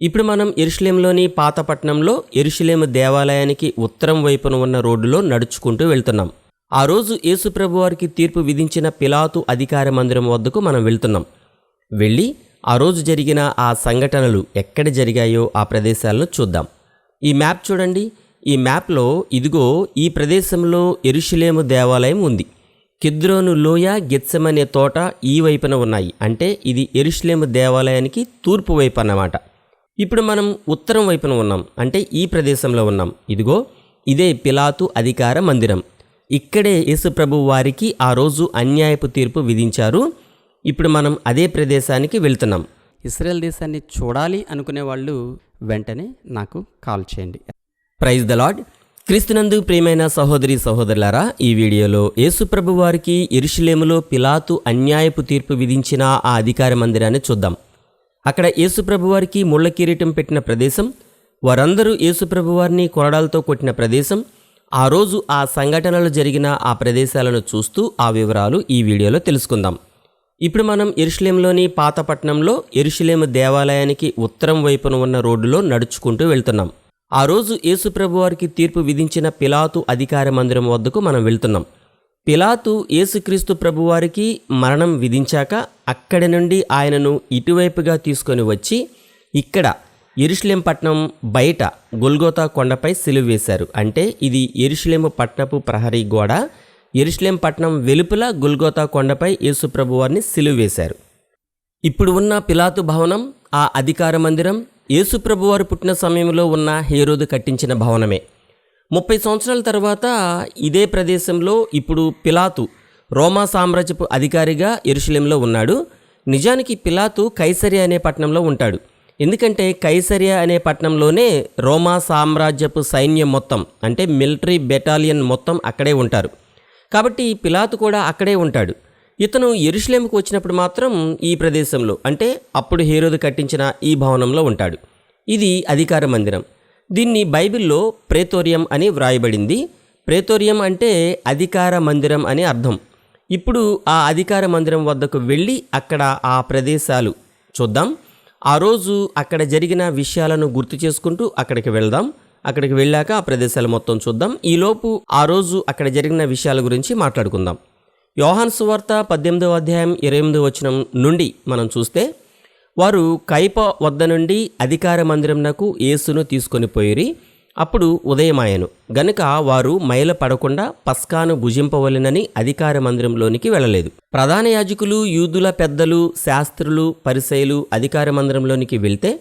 ఇప్పుడు మనం యెరూషలేములోని పాత పట్టణంలో యెరూషలేము దేవాలయానికి ఉత్తరం వైపున ఉన్న రోడ్డులో నడుచుకుంటూ వెళ్తున్నాం. ఆ రోజు యేసు ప్రభువారికి తీర్పు విధించిన పిలాతు అధికార మందిరం వద్దకు మనం వెళ్తున్నాం. వెళ్ళి ఆ రోజు జరిగిన ఆ సంఘటనలు ఎక్కడ జరిగాయో ఆ ప్రదేశాలను చూద్దాం. ఈ మ్యాప్ చూడండి. ఈ మ్యాప్లో ఇదిగో ఈ ప్రదేశంలో యెరూషలేము దేవాలయం ఉంది. కిద్రోను లోయ, గెత్సెమనే తోట ఈ వైపున ఉన్నాయి. అంటే ఇది యెరూషలేము దేవాలయానికి తూర్పు వైపు అన్నమాట. ఇప్పుడు మనం ఉత్తరం వైపున ఉన్నాం. అంటే ఈ ప్రదేశంలో ఉన్నాం. ఇదిగో ఇదే పిలాతు అధికార మందిరం. ఇక్కడే యేసుప్రభు వారికి ఆ రోజు అన్యాయపు తీర్పు విధించారు. ఇప్పుడు మనం అదే ప్రదేశానికి వెళ్తున్నాం. ఇశ్రాయేల్ దేశాన్ని చూడాలి అనుకునే వాళ్ళు వెంటనే నాకు కాల్ చేయండి. Praise the lord. క్రీస్తునందు ప్రియమైన సహోదరి సహోదరులారా, ఈ వీడియోలో యేసుప్రభు వారికి యెరూషలేములో పిలాతు అన్యాయపు తీర్పు విధించిన ఆ అధికార మందిరాన్ని చూద్దాం. అక్కడ యేసుప్రభు వారికి ముళ్ళ కిరీటం పెట్టిన ప్రదేశం, వారందరూ యేసుప్రభు వారిని కొరడాలతో కొట్టిన ప్రదేశం, ఆ రోజు ఆ సంఘటనలు జరిగిన ఆ ప్రదేశాలను చూస్తూ ఆ వివరాలు ఈ వీడియోలో తెలుసుకుందాం. ఇప్పుడు మనం యెరూషలేములోని పాత పట్టణంలో యెరూషలేము దేవాలయానికి ఉత్తరం వైపున ఉన్న రోడ్డులో నడుచుకుంటూ వెళ్తున్నాం. ఆ రోజు యేసుప్రభు వారికి తీర్పు విధించిన పిలాతు అధికార మందిరం వద్దకు మనం వెళ్తున్నాం. పిలాతు యేసుక్రీస్తు ప్రభువారికి మరణం విధించాక అక్కడి నుండి ఆయనను ఇటువైపుగా తీసుకొని వచ్చి ఇక్కడ యెరూషలేం పట్టణం బయట గొల్గోతా కొండపై సిలువ వేశారు. అంటే ఇది యెరూషలేము పట్టణపు ప్రహరీ గోడ. యెరూషలేం పట్టణం వెలుపల గొల్గోతా కొండపై యేసుప్రభు వారిని సిలువ వేశారు. ఇప్పుడు ఉన్న పిలాతు భవనం, ఆ అధికార మందిరం యేసుప్రభు వారు పుట్టిన సమయంలో ఉన్న హేరోదు కట్టించిన భవనమే. 30 సంవత్సరాల తర్వాత ఇదే ప్రదేశంలో ఇప్పుడు పిలాతు రోమా సామ్రాజ్యపు అధికారిగా యెరూషలేంలో ఉన్నాడు. నిజానికి పిలాతు కైసరియా అనే పట్టణంలో ఉంటాడు. ఎందుకంటే కైసరియా అనే పట్టణంలోనే రోమా సామ్రాజ్యపు సైన్యం మొత్తం, అంటే మిలిటరీ బెటాలియన్ మొత్తం అక్కడే ఉంటారు. కాబట్టి పిలాతు కూడా అక్కడే ఉంటాడు. ఇతను యెరూషలేముకు వచ్చినప్పుడు మాత్రం ఈ ప్రదేశంలో, అంటే అప్పుడు హేరోదు కట్టించిన ఈ భవనంలో ఉంటాడు. ఇది అధికార మందిరం. దీన్ని బైబిల్లో ప్రేతోరియం అని వ్రాయబడింది. ప్రేతోరియం అంటే అధికార మందిరం అని అర్థం. ఇప్పుడు ఆ అధికార మందిరం వద్దకు వెళ్ళి అక్కడ ఆ ప్రదేశాలు చూద్దాం. ఆ రోజు అక్కడ జరిగిన విషయాలను గుర్తు చేసుకుంటూ అక్కడికి వెళ్దాం. అక్కడికి వెళ్ళాక ఆ ప్రదేశాలు మొత్తం చూద్దాం. ఈలోపు ఆ రోజు అక్కడ జరిగిన విషయాల గురించి మాట్లాడుకుందాం. యోహాను సువార్త 18వ అధ్యాయం 28వ వచనం నుండి మనం చూస్తే, వారు కైప వద్ద నుండి అధికార మందిరంనకు యేసును తీసుకొని పోయిరి. అప్పుడు ఉదయమాయెను గనుక వారు మైల పడకుండా పస్కాను భుజింపవలెనని అధికార మందిరంలోనికి వెళ్ళలేదు. ప్రధాన యాజకులు, యూదుల పెద్దలు, శాస్త్రులు, పరిసయ్యులు అధికార మందిరంలోనికి వెళ్తే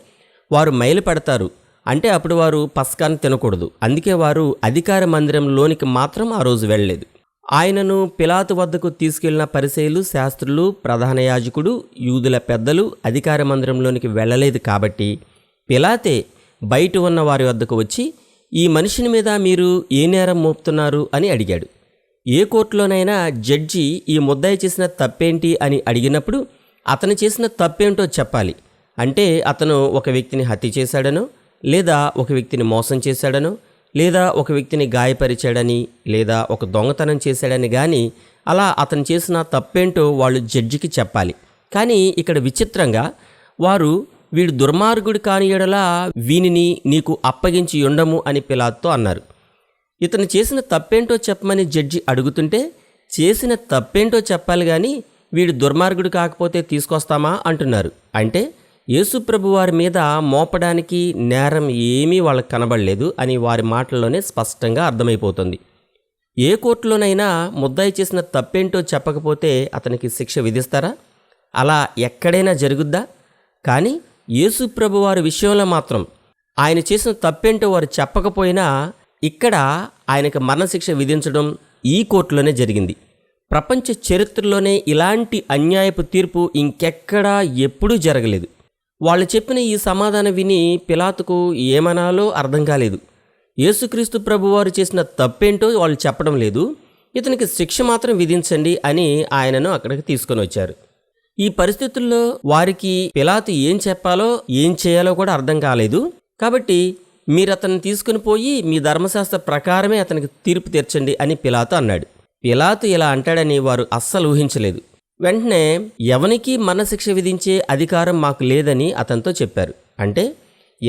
వారు మైల పడతారు. అంటే అప్పుడు వారు పస్కాను తినకూడదు. అందుకే వారు అధికార మందిరంలోనికి మాత్రం ఆ రోజు వెళ్ళలేదు. ఆయనను పిలాతు వద్దకు తీసుకెళ్లిన పరిసయ్యులు, శాస్త్రులు, ప్రధాన యాజకుడు, యూదుల పెద్దలు అధికార మందిరంలోనికి వెళ్ళలేదు. కాబట్టి పిలాతే బయట ఉన్న వారి వద్దకు వచ్చి, ఈ మనిషిని మీద మీరు ఏ నేరం మోపుతున్నారు అని అడిగాడు. ఏ కోర్టులోనైనా జడ్జి ఈ ముద్దాయి చేసిన తప్పేంటి అని అడిగినప్పుడు అతను చేసిన తప్పేంటో చెప్పాలి. అంటే అతను ఒక వ్యక్తిని హత్య చేశాడనో, లేదా ఒక వ్యక్తిని మోసం చేశాడనో, లేదా ఒక వ్యక్తిని గాయపరిచాడని, లేదా ఒక దొంగతనం చేశాడని, కానీ అలా అతను చేసిన తప్పేంటో వాళ్ళు జడ్జికి చెప్పాలి. కానీ ఇక్కడ విచిత్రంగా వారు, వీడు దుర్మార్గుడు కాని యెడల వీనిని నీకు అప్పగించి ఉండము అని పిలాతుతో అన్నారు. ఇతను చేసిన తప్పేంటో చెప్పమని జడ్జి అడుగుతుంటే, చేసిన తప్పేంటో చెప్పాలి కానీ వీడు దుర్మార్గుడు కాకపోతే తీసుకొస్తామా అంటున్నారు. అంటే యేసుప్రభు వారి మీద మోపడానికి నేరం ఏమీ వాళ్ళకి కనబడలేదు అని వారి మాటల్లోనే స్పష్టంగా అర్థమైపోతుంది. ఏ కోర్టులోనైనా ముద్దాయి చేసిన తప్పేంటో చెప్పకపోతే అతనికి శిక్ష విధిస్తారా? అలా ఎక్కడైనా జరుగుద్దా? కానీ యేసుప్రభు వారి విషయంలో మాత్రం ఆయన చేసిన తప్పేంటో వారు చెప్పకపోయినా ఇక్కడ ఆయనకు మరణశిక్ష విధించడం ఈ కోర్టులోనే జరిగింది. ప్రపంచ చరిత్రలోనే ఇలాంటి అన్యాయపు తీర్పు ఇంకెక్కడా ఎప్పుడూ జరగలేదు. వాళ్ళు చెప్పిన ఈ సమాధానం విని పిలాతుకు ఏమనాలో అర్థం కాలేదు. యేసుక్రీస్తు ప్రభువారు చేసిన తప్పేంటో వాళ్ళు చెప్పడం లేదు. ఇతనికి శిక్ష మాత్రం విధించండి అని ఆయనను అక్కడికి తీసుకొని వచ్చారు. ఈ పరిస్థితుల్లో వారికి పిలాతు ఏం చెప్పాలో ఏం చేయాలో కూడా అర్థం కాలేదు. కాబట్టి మీరు అతన్ని తీసుకుని పోయి మీ ధర్మశాస్త్ర ప్రకారమే అతనికి తీర్పు తీర్చండి అని పిలాతు అన్నాడు. పిలాతు ఇలా అంటాడని వారు అస్సలు ఊహించలేదు. వెంటనే ఎవనికి మరణశిక్ష విధించే అధికారం మాకు లేదని అతనితో చెప్పారు. అంటే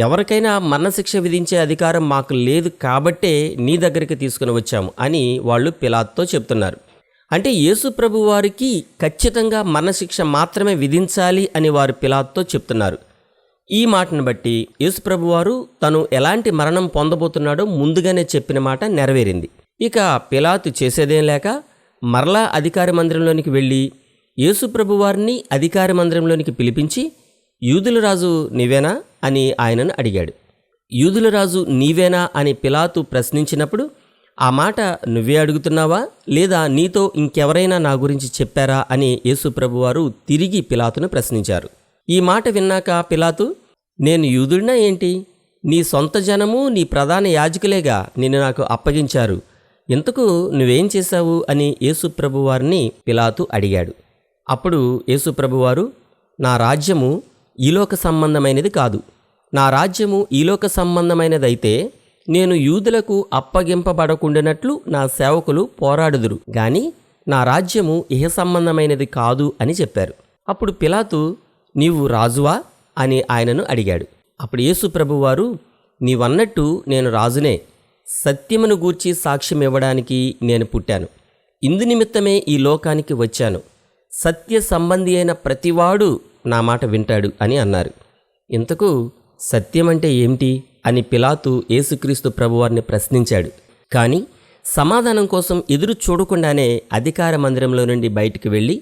ఎవరికైనా మరణశిక్ష విధించే అధికారం మాకు లేదు కాబట్టే నీ దగ్గరికి తీసుకుని వచ్చాము అని వాళ్ళు పిలాతుతో చెప్తున్నారు. అంటే యేసు ప్రభు వారికి ఖచ్చితంగా మరణశిక్ష మాత్రమే విధించాలి అని వారు పిలాతుతో చెప్తున్నారు. ఈ మాటను బట్టి యేసు ప్రభు వారు తను ఎలాంటి మరణం పొందబోతున్నాడో ముందుగానే చెప్పిన మాట నెరవేరింది. ఇక పిలాతు చేసేదేం లేక మరలా అధికార మందిరంలోనికి వెళ్ళి యేసు ప్రభు వారిని అధికార మందిరంలోనికి పిలిపించి, యూదుల రాజు నీవేనా అని ఆయనను అడిగాడు. యూదుల రాజు నీవేనా అని పిలాతు ప్రశ్నించినప్పుడు, ఆ మాట నువ్వే అడుగుతున్నావా లేదా నీతో ఇంకెవరైనా నా గురించి చెప్పారా అని యేసు ప్రభువారు తిరిగి పిలాతును ప్రశ్నించారు. ఈ మాట విన్నాక పిలాతు, నేను యూదుడినా ఏంటి? నీ సొంత జనము నీ ప్రధాన యాజకులేగా నిన్ను నాకు అప్పగించారు. ఇంతకు నువ్వేం చేశావు అని యేసు ప్రభువారిని పిలాతు అడిగాడు. అప్పుడు యేసు ప్రభువారు, నా రాజ్యము ఈలోక సంబంధమైనది కాదు. నా రాజ్యము ఈలోక సంబంధమైనదైతే నేను యూదులకు అప్పగింపబడకుండానట్లు నా సేవకులు పోరాడుదురు గాని నా రాజ్యము ఇహ సంబంధమైనది కాదు అని చెప్పారు. అప్పుడు పిలాతు, నీవు రాజువా అని ఆయనను అడిగాడు. అప్పుడు యేసు ప్రభువారు, నీవన్నట్టు నేను రాజునే. సత్యమును గూర్చి సాక్ష్యం ఇవ్వడానికి నేను పుట్టాను. ఇందు నిమిత్తమే ఈ లోకానికి వచ్చాను. సత్య సంబంధి అయిన ప్రతివాడు నా మాట వింటాడు అని అన్నారు. ఇంతకు సత్యమంటే ఏమిటి అని పిలాతు యేసుక్రీస్తు ప్రభువారిని ప్రశ్నించాడు. కానీ సమాధానం కోసం ఎదురు చూడకుండానే అధికార మందిరంలో నుండి బయటికి వెళ్ళి,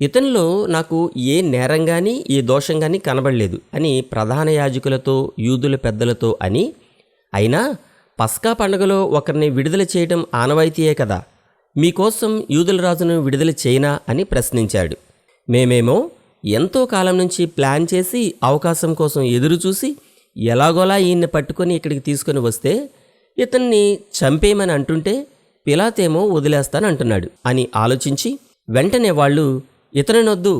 ఇతనిలో నాకు ఏ నేరం కానీ ఏ దోషం కానీ కనబడలేదు అని ప్రధాన యాజకులతో యూదుల పెద్దలతో అని, అయినా పస్కా పండుగలో ఒకరిని విడుదల చేయడం ఆనవాయితీయే కదా, మీకోసం యూదుల రాజును విడుదల చేయనా అని ప్రశ్నించాడు. మేమేమో ఎంతో కాలం నుంచి ప్లాన్ చేసి అవకాశం కోసం ఎదురుచూసి ఎలాగోలా ఈయన్ని పట్టుకొని ఇక్కడికి తీసుకొని వస్తే ఇతన్ని చంపేయమని అంటుంటే పిలాతేమో వదిలేస్తానంటున్నాడు అని ఆలోచించి వెంటనే వాళ్ళు, ఇతనినొద్దు,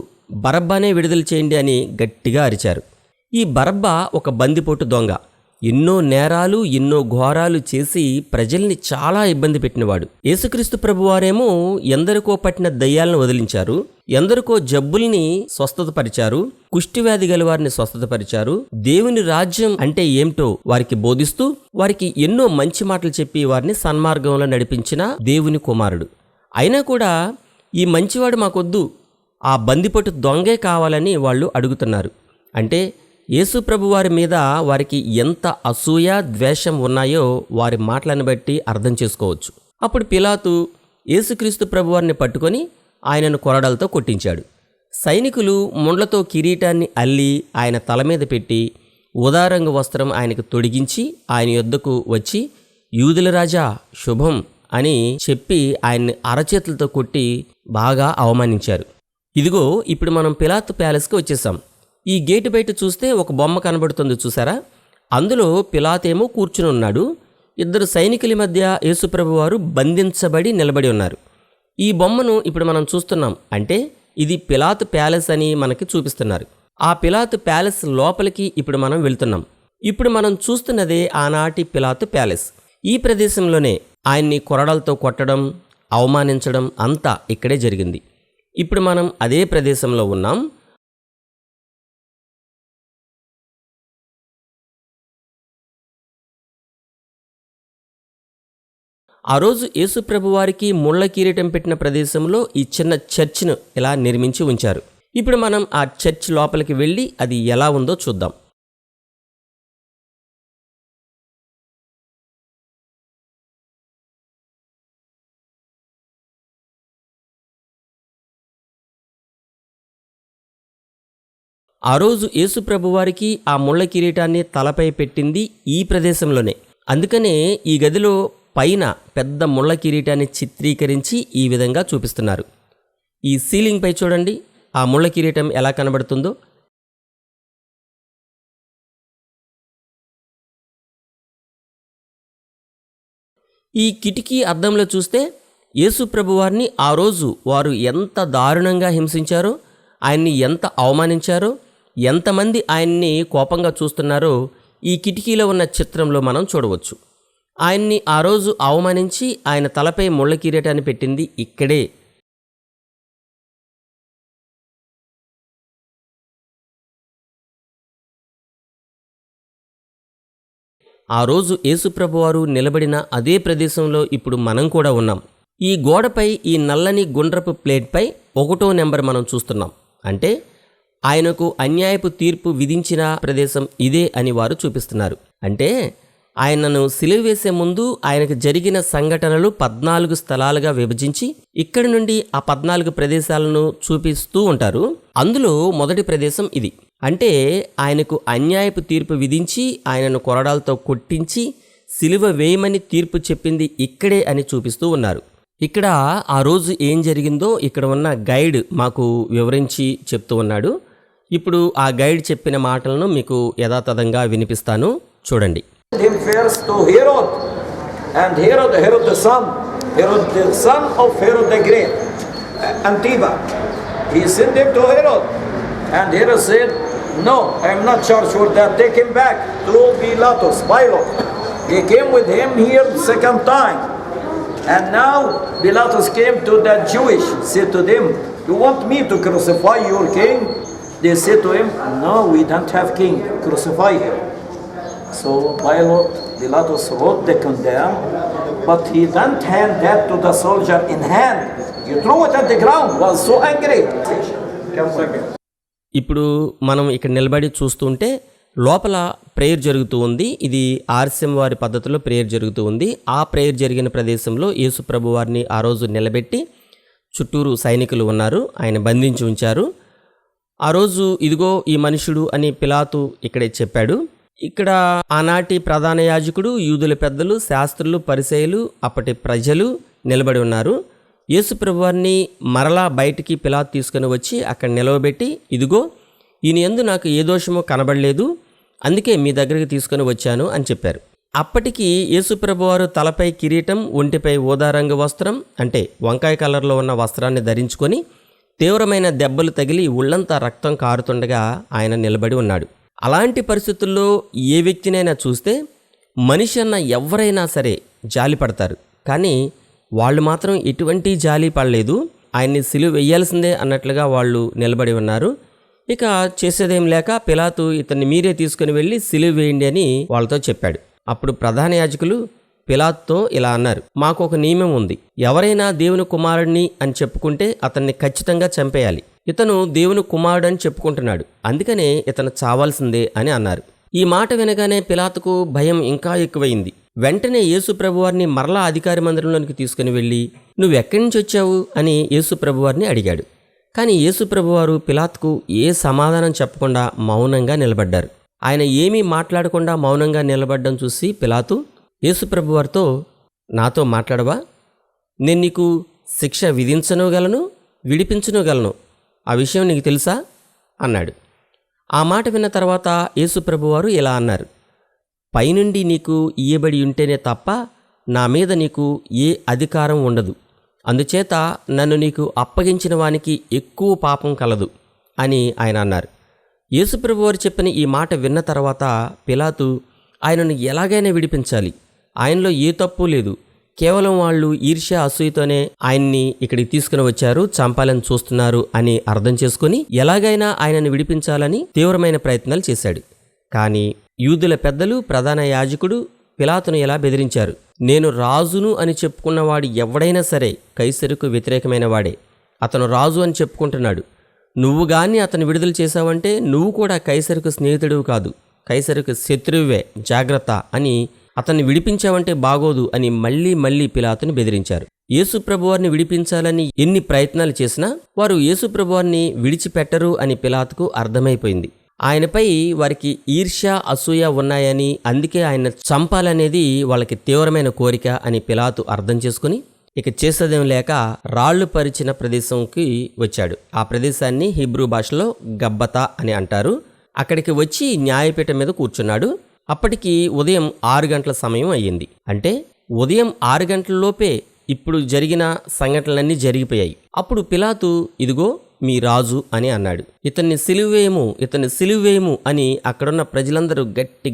బరబ్బానే విడుదల చేయండి అని గట్టిగా అరిచారు. ఈ బరబ్బా ఒక బందిపోటు దొంగ. ఎన్నో నేరాలు ఎన్నో ఘోరాలు చేసి ప్రజల్ని చాలా ఇబ్బంది పెట్టినవాడు. యేసుక్రీస్తు ప్రభువారేమో ఎందరికో పట్టిన దయ్యాలను వదిలించారు, ఎందరికో జబ్బుల్ని స్వస్థతపరిచారు, కుష్టివ్యాధి గల వారిని స్వస్థతపరిచారు, దేవుని రాజ్యం అంటే ఏమిటో వారికి బోధిస్తూ వారికి ఎన్నో మంచి మాటలు చెప్పి వారిని సన్మార్గంలో నడిపించిన దేవుని కుమారుడు. అయినా కూడా ఈ మంచివాడు మాకొద్దు, ఆ బందిపట్టు దొంగే కావాలని వాళ్ళు అడుగుతున్నారు. అంటే యేసు ప్రభువారి మీద వారికి ఎంత అసూయ ద్వేషం ఉన్నాయో వారి మాటలను బట్టి అర్థం చేసుకోవచ్చు. అప్పుడు పిలాతు యేసుక్రీస్తు ప్రభువారిని పట్టుకొని ఆయనను కొరడాలతో కొట్టించాడు. సైనికులు ముండ్లతో కిరీటాన్ని అల్లి ఆయన తల మీద పెట్టి ఉదారంగు వస్త్రం ఆయనకు తొడిగించి ఆయన యొద్దకు వచ్చి, యూదుల రాజా శుభం అని చెప్పి ఆయన్ని అరచేతులతో కొట్టి బాగా అవమానించారు. ఇదిగో ఇప్పుడు మనం పిలాతు ప్యాలెస్కి వచ్చేసాం. ఈ గేటు బయట చూస్తే ఒక బొమ్మ కనబడుతుంది చూసారా? అందులో పిలాతేమో కూర్చుని ఉన్నాడు. ఇద్దరు సైనికుల మధ్య యేసుప్రభు వారు బంధించబడి నిలబడి ఉన్నారు. ఈ బొమ్మను ఇప్పుడు మనం చూస్తున్నాం. అంటే ఇది పిలాతు ప్యాలెస్ అని మనకి చూపిస్తున్నారు. ఆ పిలాతు ప్యాలెస్ లోపలికి ఇప్పుడు మనం వెళ్తున్నాం. ఇప్పుడు మనం చూస్తున్నదే ఆనాటి పిలాతు ప్యాలెస్. ఈ ప్రదేశంలోనే ఆయన్ని కొరడాలతో కొట్టడం, అవమానించడం అంతా ఇక్కడే జరిగింది. ఇప్పుడు మనం అదే ప్రదేశంలో ఉన్నాం. ఆ రోజు యేసుప్రభు వారికి ముళ్ళ కిరీటం పెట్టిన ప్రదేశంలో ఈ చిన్న చర్చ్ను ఇలా నిర్మించి ఉంచారు. ఇప్పుడు మనం ఆ చర్చ్ లోపలికి వెళ్ళి అది ఎలా ఉందో చూద్దాం. ఆ రోజు యేసుప్రభు వారికి ఆ ముళ్ళ కిరీటాన్ని తలపై పెట్టింది ఈ ప్రదేశంలోనే. అందుకనే ఈ గదిలో పైన పెద్ద ముళ్ళ కిరీటాన్ని చిత్రీకరించి ఈ విధంగా చూపిస్తున్నారు. ఈ సీలింగ్ పై చూడండి, ఆ ముళ్ళ కిరీటం ఎలా కనబడుతుందో. ఈ కిటికీ అద్దంలో చూస్తే యేసు ప్రభువారిని ఆ రోజు వారు ఎంత దారుణంగా హింసించారో, ఆయన్ని ఎంత అవమానించారో, ఎంతమంది ఆయన్ని కోపంగా చూస్తున్నారో ఈ కిటికీలో ఉన్న చిత్రంలో మనం చూడవచ్చు. ఆయన్ని ఆ రోజు అవమానించి ఆయన తలపై ముళ్ళ కిరీటాన్ని పెట్టింది ఇక్కడే. ఆ రోజు యేసుప్రభువారు నిలబడిన అదే ప్రదేశంలో ఇప్పుడు మనం కూడా ఉన్నాం. ఈ గోడపై ఈ నల్లని గుండ్రపు ప్లేట్పై 1వ నెంబర్ మనం చూస్తున్నాం. అంటే ఆయనకు అన్యాయపు తీర్పు విధించిన ప్రదేశం ఇదే అని వారు చూపిస్తున్నారు. అంటే ఆయనను సిలువ వేసే ముందు ఆయనకు జరిగిన సంఘటనలు 14 స్థలాలుగా విభజించి ఇక్కడి నుండి ఆ 14 ప్రదేశాలను చూపిస్తూ ఉంటారు. అందులో మొదటి ప్రదేశం ఇది. అంటే ఆయనకు అన్యాయపు తీర్పు విధించి ఆయనను కొరడాలతో కొట్టించి సిలువ వేయమని తీర్పు చెప్పింది ఇక్కడే అని చూపిస్తూ ఉన్నారు. ఇక్కడ ఆ రోజు ఏం జరిగిందో ఇక్కడ ఉన్న గైడ్ మాకు వివరించి చెప్తూ ఉన్నాడు. ఇప్పుడు ఆ గైడ్ చెప్పిన మాటలను మీకు యథాతథంగా వినిపిస్తాను, చూడండి. Him first to Herod, and Herod the son of Herod the Great, Antiba. He sent him to Herod, and Herod said, "No, I am not charged for that. Take him back to Pilate. He came with him here second time, and now Pilate came to the Jewish, said to them, "You want me to crucify your king?" They said to him, "No, we don't have king. Crucify him." So Pilate wrote the condemn, but he didn't hand that to the soldier in hand. He threw it at the ground. Was so angry. ఇప్పుడు మనం ఇక్కడ నిలబడి చూస్తుంటే లోపల prayer జరుగుతూ ఉంది. ఇది RCM వారి పద్ధతిలో ప్రేయర్ జరుగుతూ ఉంది. ఆ ప్రేయర్ జరిగిన ప్రదేశంలో యేసు ప్రభు వారిని ఆ రోజు నిలబెట్టి చుట్టూరు సైనికులు ఉన్నారు. ఆయన బంధించి ఉంచారు. ఆ రోజు ఇదిగో ఈ మనుషుడు అని పిలాతు ఇక్కడే చెప్పాడు. ఇక్కడ ఆనాటి ప్రధాన యాజకుడు, యూదుల పెద్దలు, శాస్త్రులు, పరిసయ్యులు, అప్పటి ప్రజలు నిలబడి ఉన్నారు. యేసు ప్రభువారిని మరలా బయటికి పిలాతు తీసుకుని వచ్చి అక్కడ నిలవబెట్టి, ఇదిగో ఈయన యందు నాకు ఏ దోషమో కనబడలేదు, అందుకే మీ దగ్గరికి తీసుకుని వచ్చాను అని చెప్పారు. అప్పటికి యేసు ప్రభువారు తలపై కిరీటం, ఒంటిపై ఊదారంగు వస్త్రం అంటే వంకాయ కలర్లో ఉన్న వస్త్రాన్ని ధరించుకొని తీవ్రమైన దెబ్బలు తగిలి ఒళ్ళంతా రక్తం కారుతుండగా ఆయన నిలబడి ఉన్నాడు. అలాంటి పరిస్థితుల్లో ఏ వ్యక్తినైనా చూస్తే మనిషి అన్న ఎవరైనా సరే జాలి పడతారు. కానీ వాళ్ళు మాత్రం ఎటువంటి జాలి పడలేదు. ఆయన్ని సిలువ వేయాల్సిందే అన్నట్లుగా వాళ్ళు నిలబడి ఉన్నారు. ఇక చేసేదేం లేక పిలాతు ఇతన్ని మీరే తీసుకుని వెళ్ళి సిలువ వేయండి అని వాళ్ళతో చెప్పాడు. అప్పుడు ప్రధాన యాజకులు పిలాతుతో ఇలా అన్నారు, మాకు ఒక నియమం ఉంది. ఎవరైనా దేవుని కుమారుడిని అని చెప్పుకుంటే అతన్ని ఖచ్చితంగా చంపేయాలి. ఇతను దేవుని కుమారుడు అని చెప్పుకుంటున్నాడు, అందుకనే ఇతను చావాల్సిందే అని అన్నారు. ఈ మాట వినగానే పిలాతుకు భయం ఇంకా ఎక్కువైంది. వెంటనే యేసు ప్రభువారిని మరలా అధికారి మందిరంలోనికి తీసుకుని వెళ్ళి, నువ్వెక్కడి నుంచి వచ్చావు అని యేసు ప్రభువారిని అడిగాడు. కానీ యేసు ప్రభువారు పిలాతుకు ఏ సమాధానం చెప్పకుండా మౌనంగా నిలబడ్డారు. ఆయన ఏమీ మాట్లాడకుండా మౌనంగా నిలబడ్డం చూసి పిలాతు యేసు ప్రభువారితో, నాతో మాట్లాడవా? నేను నీకు శిక్ష విధించనుగలను, విడిపించనుగలను. ఆ విషయం నీకు తెలుసా అన్నాడు. ఆ మాట విన్న తర్వాత యేసు ప్రభువారు ఇలా అన్నారు, పైనుండి నీకు ఇయ్యబడి ఉంటేనే తప్ప నా మీద నీకు ఏ అధికారం ఉండదు. అందుచేత నన్ను నీకు అప్పగించిన వానికి ఎక్కువ పాపం కలదు అని ఆయన అన్నారు. యేసు ప్రభువారు చెప్పిన ఈ మాట విన్న తర్వాత పిలాతు ఆయనను ఎలాగైనా విడిపించాలి, ఆయనలో ఏ తప్పు లేదు, కేవలం వాళ్ళు ఈర్ష్య అసూయతోనే ఆయన్ని ఇక్కడికి తీసుకుని వచ్చారు, చంపాలని చూస్తున్నారు అని అర్థం చేసుకుని ఎలాగైనా ఆయనను విడిపించాలని తీవ్రమైన ప్రయత్నాలు చేశాడు. కానీ యూదుల పెద్దలు, ప్రధాన యాజకుడు పిలాతును ఎలా బెదిరించారు, నేను రాజును అని చెప్పుకున్నవాడు ఎవడైనా సరే కైసరుకు వ్యతిరేకమైన వాడే. అతను రాజు అని చెప్పుకుంటున్నాడు. నువ్వు గాని అతను విడుదల చేశావంటే నువ్వు కూడా కైసరుకు స్నేహితుడు కాదు, కైసరుకు శత్రువే, జాగ్రత్త అని, అతన్ని విడిపించావంటే బాగోదు అని మళ్ళీ మళ్ళీ పిలాతుని బెదిరించారు. యేసు ప్రభువారిని విడిపించాలని ఎన్ని ప్రయత్నాలు చేసినా వారు యేసు ప్రభువారిని విడిచిపెట్టరు అని పిలాతుకు అర్థమైపోయింది. ఆయనపై వారికి ఈర్ష్య, అసూయ ఉన్నాయని, అందుకే ఆయన చంపాలనేది వాళ్ళకి తీవ్రమైన కోరిక అని పిలాతు అర్థం చేసుకుని ఇక చేసేదేం లేక రాళ్లు పరిచిన ప్రదేశంకి వచ్చాడు. ఆ ప్రదేశాన్ని హీబ్రూ భాషలో గబ్బతా అని అంటారు. అక్కడికి వచ్చి న్యాయపీఠం మీద కూర్చున్నాడు. అప్పటికి ఉదయం 6 గంటల సమయం అయ్యింది. అంటే ఉదయం 6 గంటలలోపే ఇప్పుడు జరిగిన సంఘటనలన్నీ జరిగిపోయాయి. అప్పుడు పిలాతు, ఇదిగో మీ రాజు అని అన్నాడు. ఇతన్ని సిలువేయము, ఇతన్ని సిలువేయము అని అక్కడున్న ప్రజలందరూ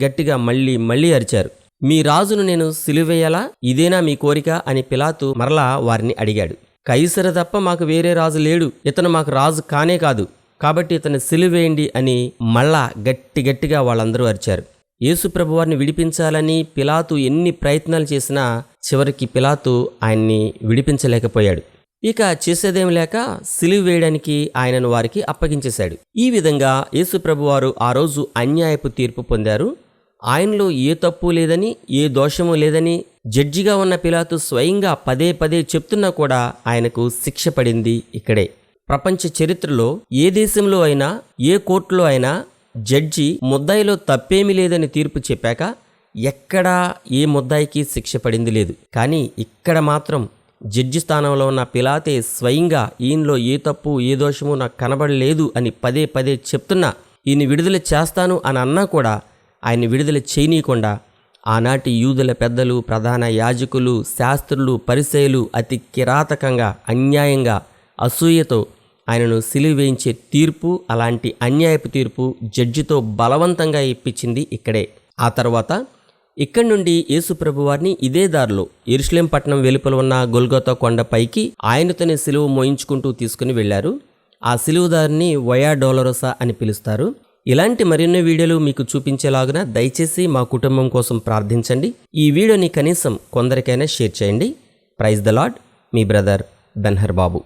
గట్టిగా మళ్ళీ అరిచారు. మీ రాజును నేను సిలువేయాలా, ఇదేనా మీ కోరిక అని పిలాతు మరలా వారిని అడిగాడు. కైసరు తప్ప మాకు వేరే రాజు లేడు, ఇతను మాకు రాజు కానే కాదు, కాబట్టి ఇతన్ని సిలువేయండి అని మళ్ళా గట్టిగా వాళ్ళందరూ అరిచారు. యేసు ప్రభువారిని విడిపించాలని పిలాతు ఎన్ని ప్రయత్నాలు చేసినా చివరికి పిలాతు ఆయన్ని విడిపించలేకపోయాడు. ఇక చేసేదేం లేక సిలువ వేయడానికి ఆయనను వారికి అప్పగించేశాడు. ఈ విధంగా యేసు ప్రభువారు ఆ రోజు అన్యాయపు తీర్పు పొందారు. ఆయనలో ఏ తప్పు లేదని, ఏ దోషము లేదని జడ్జిగా ఉన్న పిలాతు స్వయంగా పదే పదే చెప్తున్నా కూడా ఆయనకు శిక్ష పడింది ఇక్కడే. ప్రపంచ చరిత్రలో ఏ దేశంలో అయినా, ఏ కోర్టులో అయినా జడ్జి ముద్దాయిలో తప్పేమీ లేదని తీర్పు చెప్పాక ఎక్కడా ఏ ముద్దాయికి శిక్ష పడింది లేదు. కానీ ఇక్కడ మాత్రం జడ్జి స్థానంలో ఉన్న పిలాతే స్వయంగా ఈయనలో ఏ తప్పు ఏ దోషము నాకు కనబడలేదు అని పదే పదే చెప్తున్నా, ఈయన విడుదల చేస్తాను అని అన్నా కూడా ఆయన్ని విడుదల చేయనీయకుండా ఆనాటి యూదుల పెద్దలు, ప్రధాన యాజకులు, శాస్త్రులు, పరిసయ్యులు అతి కిరాతకంగా, అన్యాయంగా, అసూయతో ఆయనను సిలువ వేయించే తీర్పు, అలాంటి అన్యాయపు తీర్పు జడ్జితో బలవంతంగా ఇప్పించింది ఇక్కడే. ఆ తర్వాత ఇక్కడి నుండి యేసు ప్రభువారిని ఇదే దారిలో యెరూషలేం పట్టణం వెలుపల ఉన్న గొల్గొతా కొండపైకి ఆయనతోనే సిలువ మోయించుకుంటూ తీసుకుని వెళ్లారు. ఆ సిలువదారిని వయా డోలరోసా అని పిలుస్తారు. ఇలాంటి మరెన్నో వీడియోలు మీకు చూపించేలాగున దయచేసి మా కుటుంబం కోసం ప్రార్థించండి. ఈ వీడియోని కనీసం కొందరికైనా షేర్ చేయండి. ప్రైజ్ ద లార్డ్, మీ బ్రదర్ బెన్హర్ బాబు.